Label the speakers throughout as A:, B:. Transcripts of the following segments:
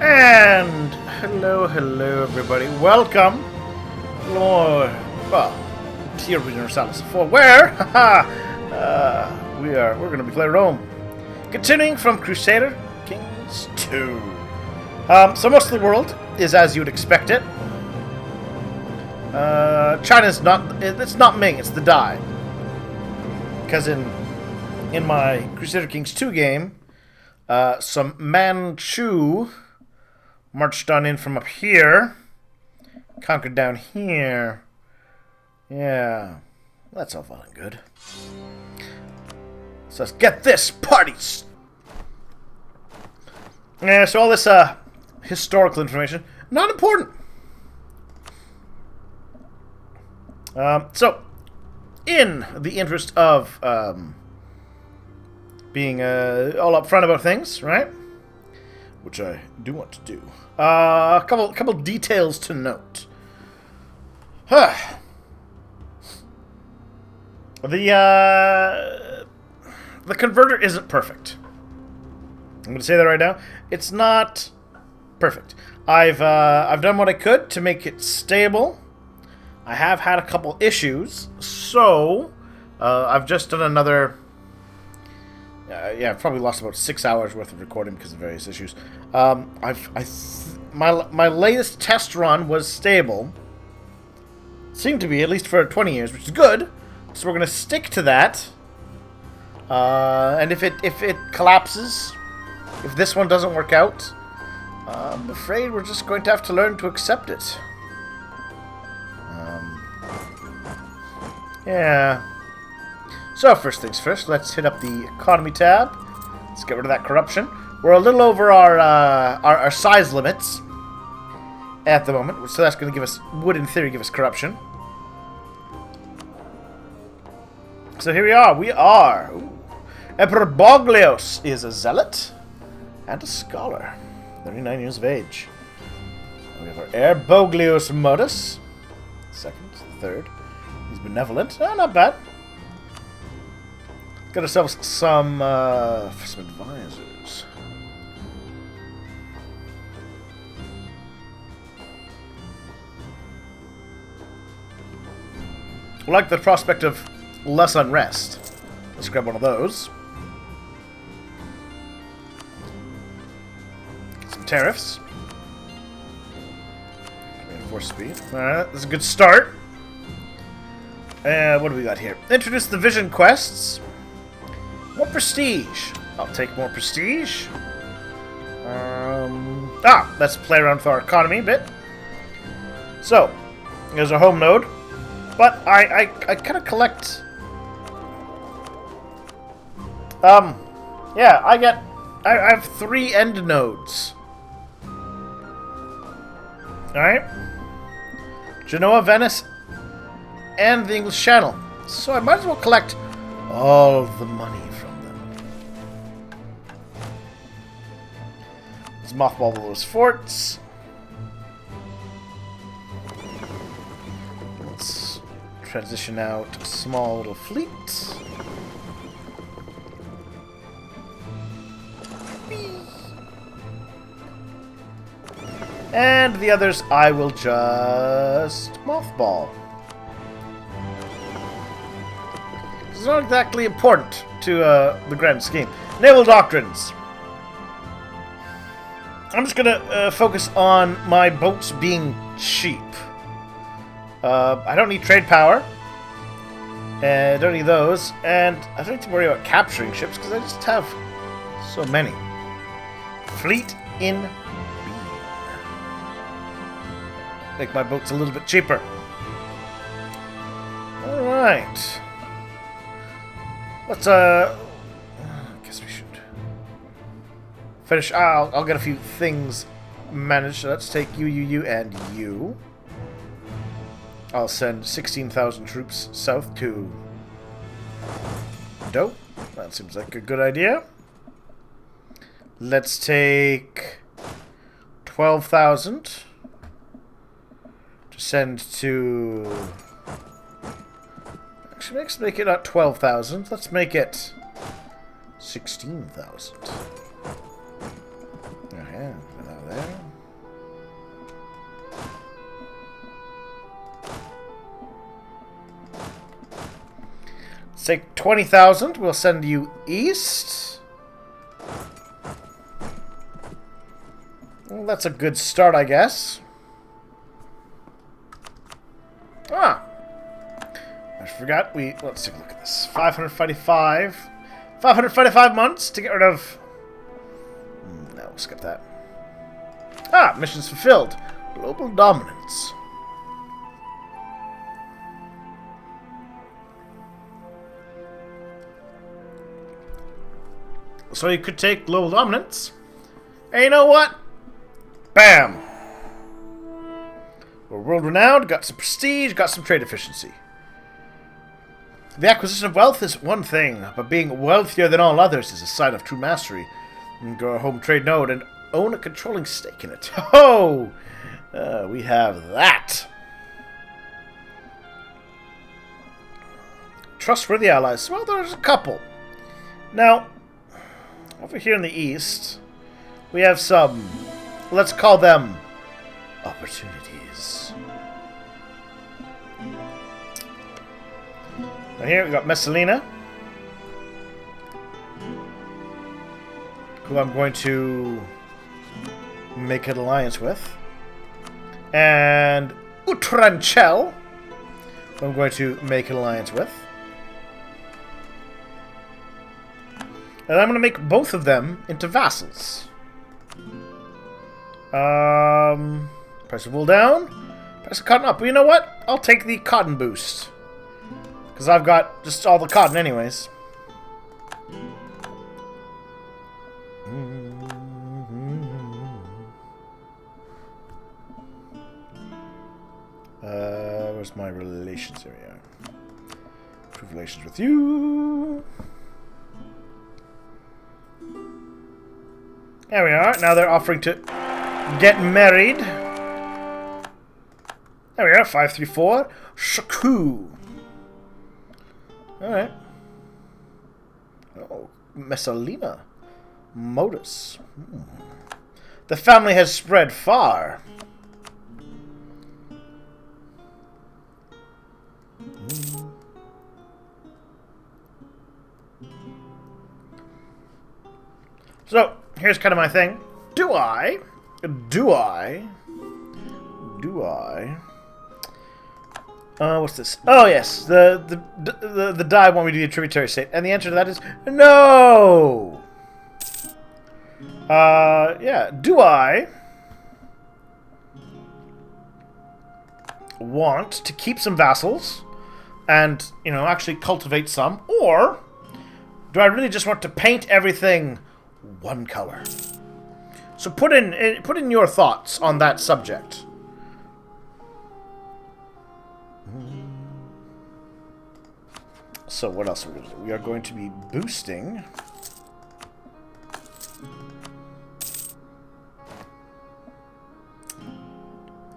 A: And hello everybody. Welcome. Well, to Europa Universalis. For where? We're gonna be playing Rome. Continuing from Crusader Kings 2. So most of the world is as you would expect it. China's not. It's not Ming. It's the Dai. Because in my Crusader Kings 2 game, some Manchu marched on in from up here, conquered down here. Yeah, that's all fine and good. So let's get this parties. Yeah, so all this historical information, not important. So, in the interest of being all upfront about things, right? Which I do want to do. A couple details to note. The converter isn't perfect. I'm going to say that right now. It's not perfect. I've done what I could to make it stable. I have had a couple issues, so I've just done another. I've probably lost about 6 hours worth of recording because of various issues. My latest test run was stable. Seemed to be, at least for 20 years, which is good. So we're gonna stick to that. And if it collapses, if this one doesn't work out, I'm afraid we're just going to have to learn to accept it. Yeah. So first things first, let's hit up the economy tab. Let's get rid of that corruption. We're a little over our size limits at the moment, so that's going to give us, would in theory give us corruption. So here we are. Ooh. Emperor Boglios is a zealot and a scholar, 39 years of age. We have our heir Boglios Modus, second, third. He's benevolent. Not bad. Got ourselves some advisors. We like the prospect of less unrest. Let's grab one of those. Get some tariffs. Reinforce speed. Alright, that's a good start. What do we got here? Introduce the vision quests. More prestige. I'll take more prestige. Let's play around with our economy a bit. So, here's our home node. But I kind of collect. Yeah, I have 3 end nodes. Alright. Genoa, Venice, and the English Channel. So I might as well collect all of the money from them. Let's mothball those forts. Let's transition out a small little fleet. And the others I will just mothball. It's not exactly important to the grand scheme. Naval doctrines. I'm just gonna focus on my boats being cheap. I don't need trade power. I don't need those, and I don't need to worry about capturing ships because I just have so many. Fleet in beam. Make my boats a little bit cheaper. All right. Let's I guess we should finish. I'll get a few things managed. So let's take you, and you. I'll send 16,000 troops south to Dope. That seems like a good idea. Let's take 12,000 to send to. Actually, let's make it not 12,000. Let's make it 16,000. Okay, there. take 20,000. We'll send you east. Well, that's a good start, I guess. Ah. I forgot let's take a look at this. 555. 555 months to get rid of... No, we'll skip that. Ah, missions fulfilled. Global dominance. So you could take global dominance. And you know what? Bam! We're world renowned, got some prestige, got some trade efficiency. The acquisition of wealth is one thing, but being wealthier than all others is a sign of true mastery. Go a home trade node and own a controlling stake in it. Oh! We have that. Trustworthy allies. Well, there's a couple. Now, over here in the east, we have some, let's call them opportunities. Now here we got Messalina, who I'm going to make an alliance with. And Utranchel, who I'm going to make an alliance with. And I'm going to make both of them into vassals. Price of wool down. Price of cotton up. Well, you know what? I'll take the cotton boost. Because I've got just all the cotton anyways. Where's my relations area? Improve relations with you. There we are. Now they're offering to get married. There we are. 534. Shaku. Alright. Oh, Messalina. Modus. The family has spread far. So, here's kind of my thing. Do I? What's this? Oh, yes. The die want me to be a tributary state. And the answer to that is no! Yeah. Do I want to keep some vassals and, you know, actually cultivate some? Or do I really just want to paint everything one color? So put in your thoughts on that subject. So what else are we going to do? We are going to be boosting.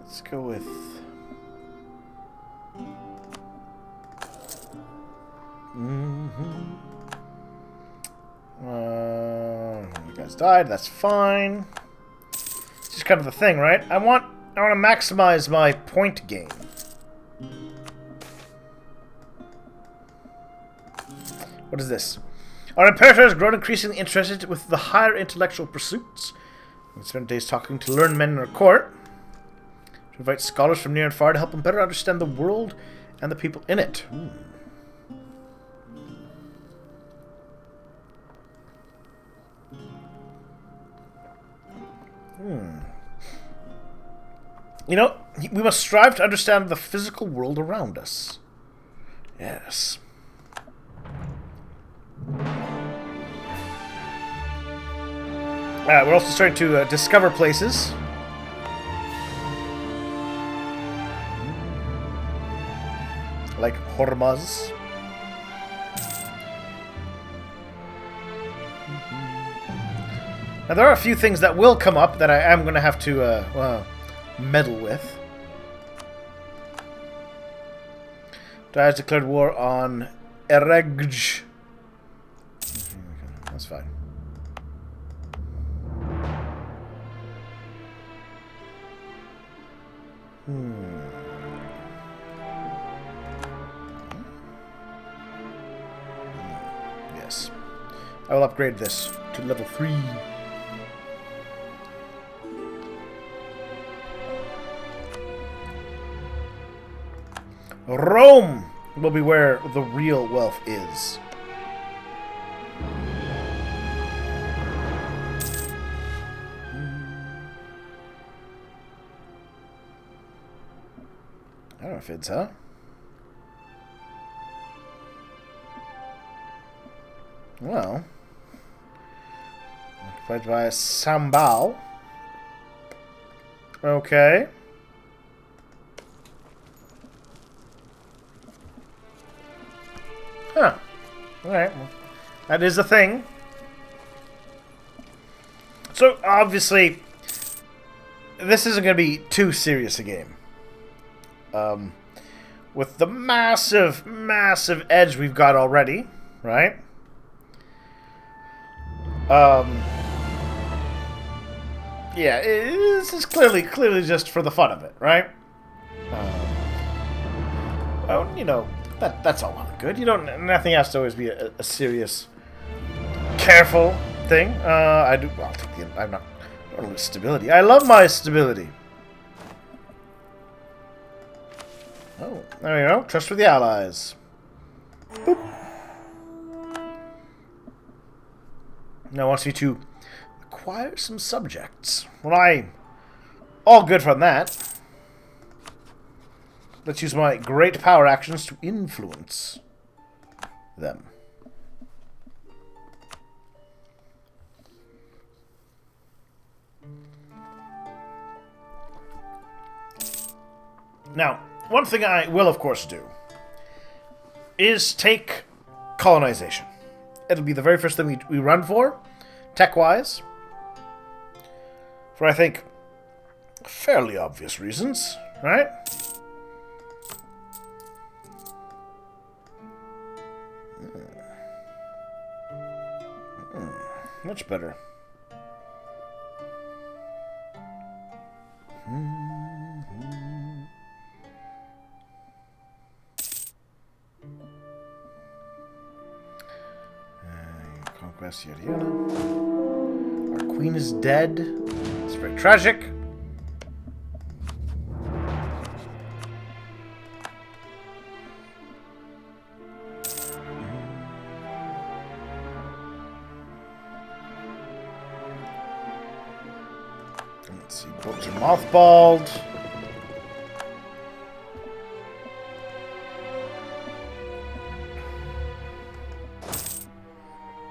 A: Let's go with... you guys died, that's fine. It's just kind of the thing, right? I want to maximize my point gain. What is this? Our Imperator has grown increasingly interested with the higher intellectual pursuits. We spent days talking to learned men in our court. To invite scholars from near and far to help them better understand the world and the people in it. You know, we must strive to understand the physical world around us. Yes. We're also starting to discover places. Like Hormuz. Now there are a few things that will come up that I am going to have to meddle with. Has declared war on Eregj. That's fine. I will upgrade this to level 3. Rome will be where the real wealth is. I don't know if it's, huh? Well, occupied by Sambal. Okay. Huh. Alright, well, that is a thing. So, obviously, this isn't going to be too serious a game. With the massive, massive edge we've got already, right? Yeah, this is clearly just for the fun of it, right? Well, you know, that's all well and good. You don't. Nothing has to always be a serious, careful thing. I do. I'll take the. I'm not. I don't lose stability. I love my stability. Oh, there we go. Trust with the allies. Boop. Now wants me to acquire some subjects. Well, all good from that. Let's use my great power actions to influence them. Now, one thing I will, of course, do is take colonization. It'll be the very first thing we run for, tech-wise. For, I think, fairly obvious reasons, right? Much better. Conquest, yada yada. Our queen is dead. It's very tragic. Let's see, boats are mothballed.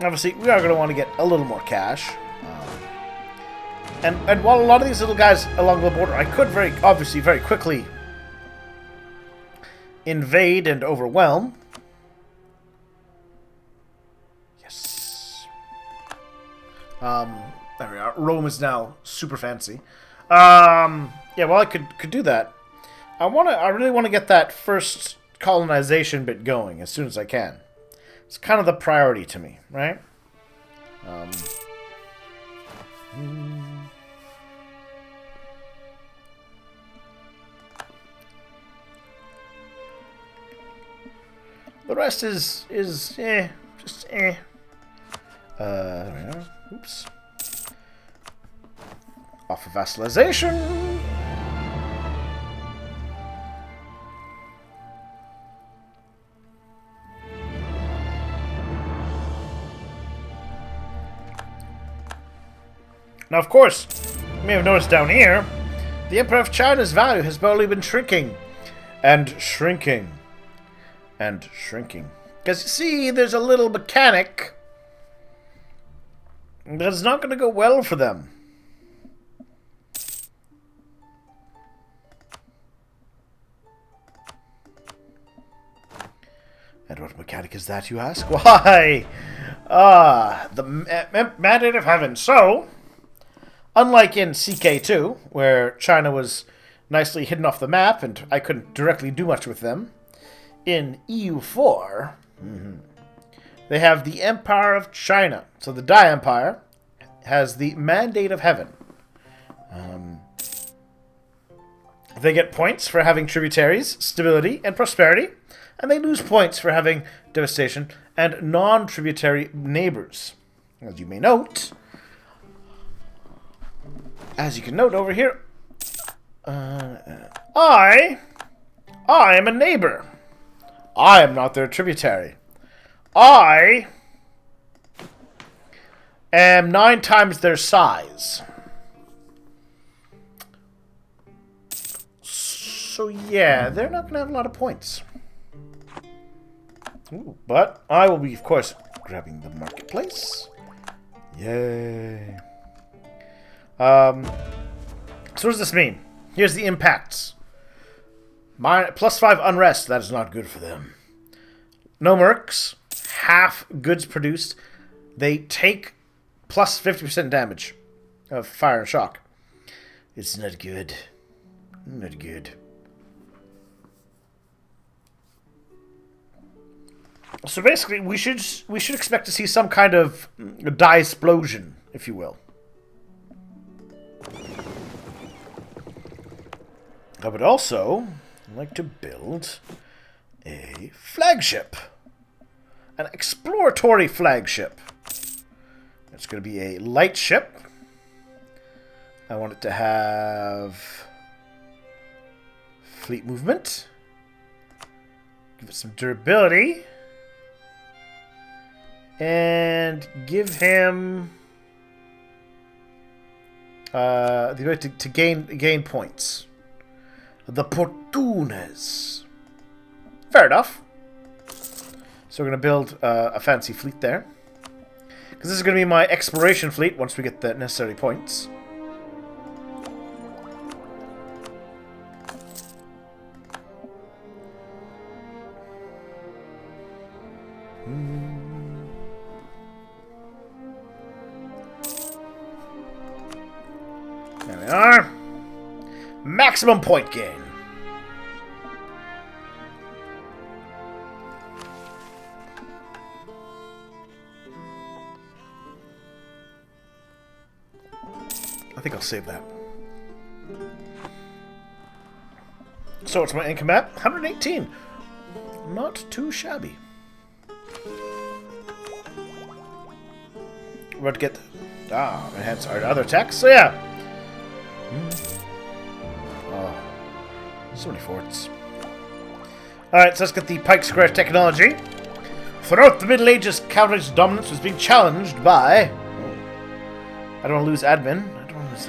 A: Obviously, we are going to want to get a little more cash. And while a lot of these little guys along the border, I could very quickly invade and overwhelm. Yes. There we are. Rome is now super fancy. Yeah, well, I could do that. I really want to get that first colonization bit going as soon as I can. It's kind of the priority to me, right? The rest is just eh. There we go. Oops. Off of vassalization. Now, of course, you may have noticed down here, the Emperor of China's value has only been shrinking. And shrinking. And shrinking. Because, you see, there's a little mechanic that's not going to go well for them. And what mechanic is that, you ask? Why? The Mandate of Heaven. So, unlike in CK2, where China was nicely hidden off the map and I couldn't directly do much with them, in EU4, they have the Empire of China. So the Dai Empire has the Mandate of Heaven. They get points for having tributaries, stability, and prosperity, and they lose points for having devastation and non-tributary neighbors. As you may note, as you can note over here, I am a neighbor. I am not their tributary. I am 9 times their size. So yeah, they're not going to have a lot of points. Ooh, but I will be, of course, grabbing the marketplace. Yay. So what does this mean? Here's the impacts. +5 unrest. That is not good for them. No mercs. Half goods produced. They take plus 50% damage of fire and shock. It's not good. Not good. So basically, we should expect to see some kind of die explosion, if you will. I would also like to build a flagship, an exploratory flagship. It's going to be a light ship. I want it to have fleet movement. Give it some durability. And give him the ability to gain points. The Portunas. Fair enough. So we're going to build a fancy fleet there. Because this is going to be my exploration fleet once we get the necessary points. There we are. Maximum point gain. I think I'll save that. So what's my income at? 118. Not too shabby. We're about to get... enhance our other attacks. So yeah. Oh. So many forts. Alright, so let's get the Pike Square technology. Throughout the Middle Ages, Cavalry's dominance was being challenged by... I don't want to lose admin. I don't want to lose...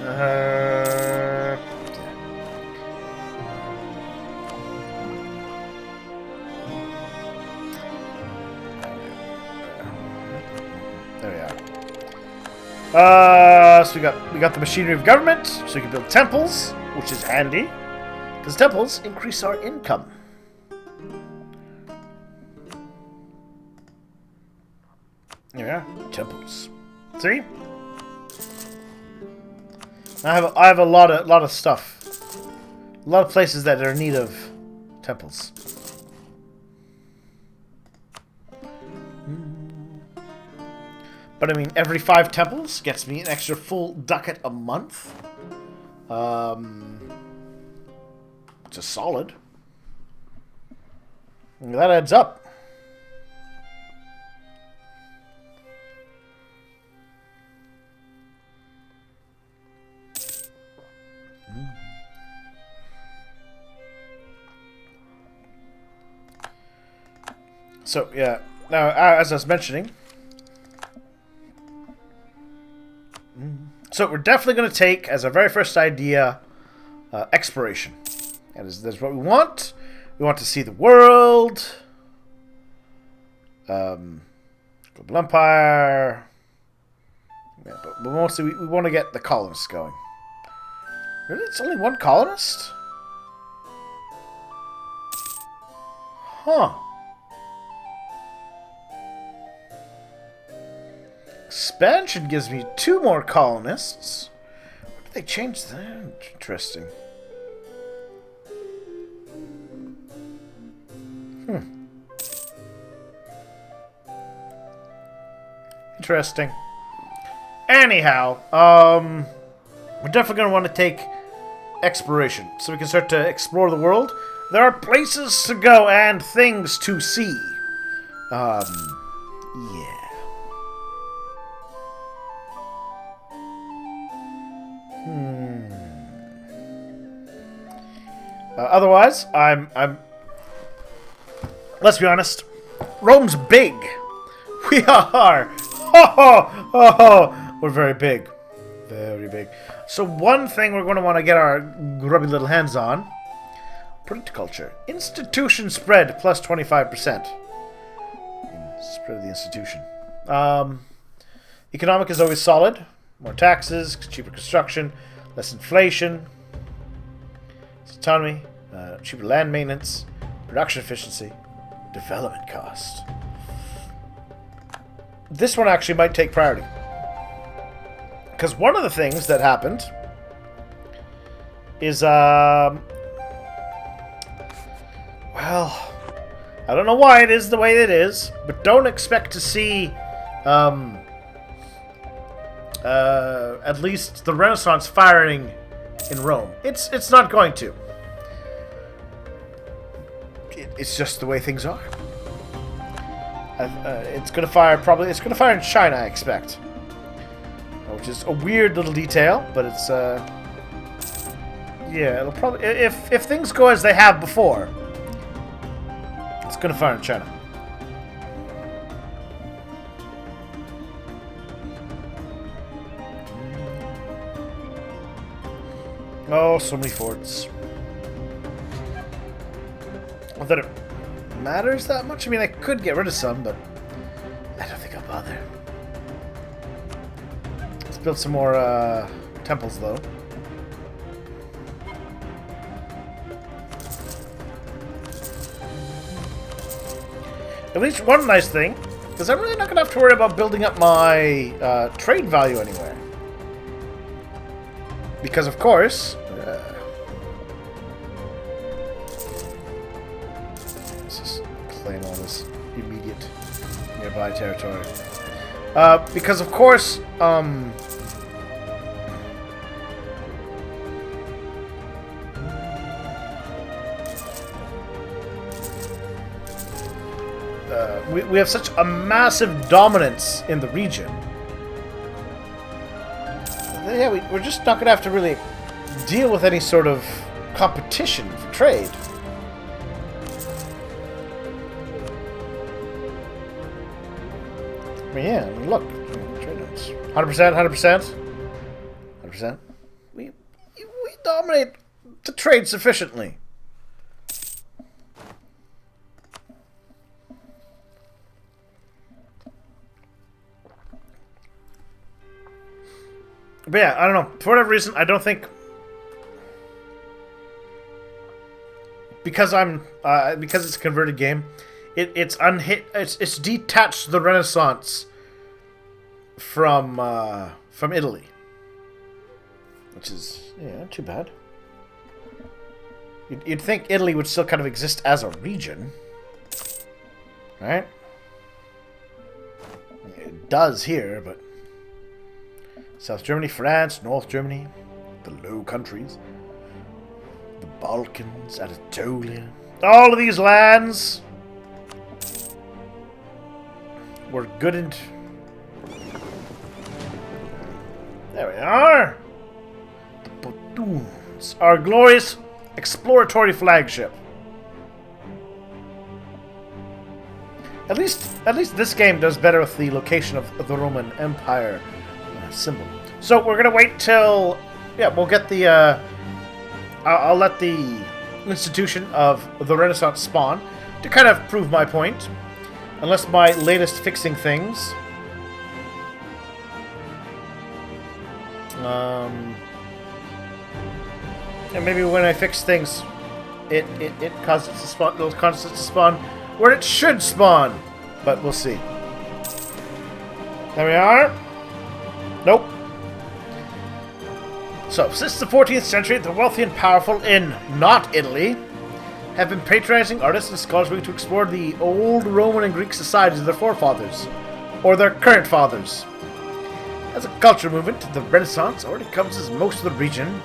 A: There we are. So we got the machinery of government, so we can build temples, which is handy, because temples increase our income. There we are, temples. See? I have a lot of stuff, a lot of places that are in need of temples. But I mean, every 5 temples gets me an extra full ducat a month. Which is solid. And that adds up. So, yeah. Now, as I was mentioning... So we're definitely going to take, as our very first idea, exploration. That's what we want. We want to see the world. Global Empire. Yeah, but mostly we want to get the colonists going. Really? It's only 1 colonist? Huh. Expansion gives me 2 more colonists. What did they change that? Interesting. Interesting. Anyhow, we're definitely going to want to take exploration, so we can start to explore the world. There are places to go and things to see. Yeah. Otherwise, I'm. Let's be honest. Rome's big. We are. We're very big. Very big. So one thing we're going to want to get our grubby little hands on. Print culture. Institution spread plus 25%. Spread of the institution. Economic is always solid. More taxes, cheaper construction, less inflation. Autonomy, cheaper land maintenance, production efficiency, development cost. This one actually might take priority. Because one of the things that happened is, well, I don't know why it is the way it is, but don't expect to see, at least the Renaissance firing in Rome. It's not going to. It's just the way things are. It's going to fire probably. It's going to fire in China, I expect. Which is a weird little detail, but it's yeah. It'll probably if things go as they have before, it's going to fire in China. Oh, so many forts. Not that it matters that much. I mean, I could get rid of some, but I don't think I'll bother. Let's build some more temples, though. At least one nice thing, because I'm really not going to have to worry about building up my trade value anywhere. Because, of course... let's just claim all this immediate nearby territory. Because, of course... we have such a massive dominance in the region. Yeah, we're just not going to have to really deal with any sort of competition for trade. I mean, yeah, I mean, look. Trade notes. 100%, 100%. We dominate the trade sufficiently. But yeah, I don't know. For whatever reason, I don't think because it's a converted game, it's detached the Renaissance from Italy, which is not too bad. You'd think Italy would still kind of exist as a region, right? It does here, but. South Germany, France, North Germany, the Low Countries, the Balkans, Anatolia. All of these lands were good and... There we are. The Pottoons, our glorious exploratory flagship. At least this game does better with the location of the Roman Empire. Symbol. So we're gonna wait till we'll get the I'll let the institution of the Renaissance spawn to kind of prove my point, unless my latest fixing things and maybe when I fix things it causes it to spawn, those constants to spawn where it should spawn, but we'll see. There we are. Nope. So, since the 14th century, the wealthy and powerful in not Italy have been patronizing artists and scholars to explore the old Roman and Greek societies of their forefathers, or their current fathers. As a cultural movement, the Renaissance already encompasses most of the region,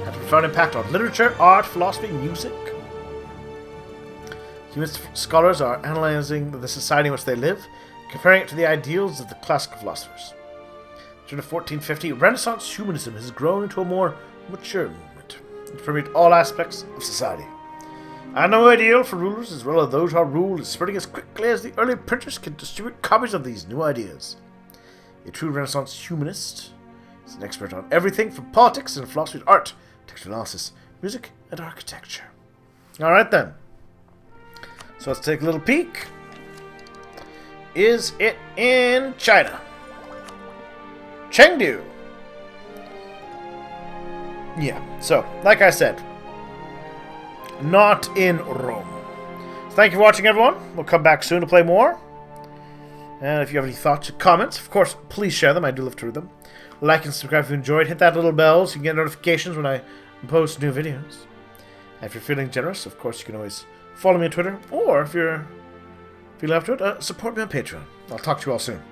A: had a profound impact on literature, art, philosophy, music. Humanist scholars are analyzing the society in which they live, comparing it to the ideals of the classical philosophers. During 1450, Renaissance humanism has grown into a more mature movement. and to permeate all aspects of society. And no ideal for rulers as well as those who are ruled is spreading as quickly as the early printers can distribute copies of these new ideas. A true Renaissance humanist is an expert on everything from politics and philosophy to art, text analysis, music, and architecture. Alright then. So let's take a little peek. Is it in China? Chengdu. Yeah, so, like I said, not in Rome. So thank you for watching, everyone. We'll come back soon to play more. And if you have any thoughts or comments, of course, please share them. I do love to read them. Like and subscribe if you enjoyed. Hit that little bell so you can get notifications when I post new videos. And if you're feeling generous, of course, you can always follow me on Twitter. Or if you love to it, support me on Patreon. I'll talk to you all soon.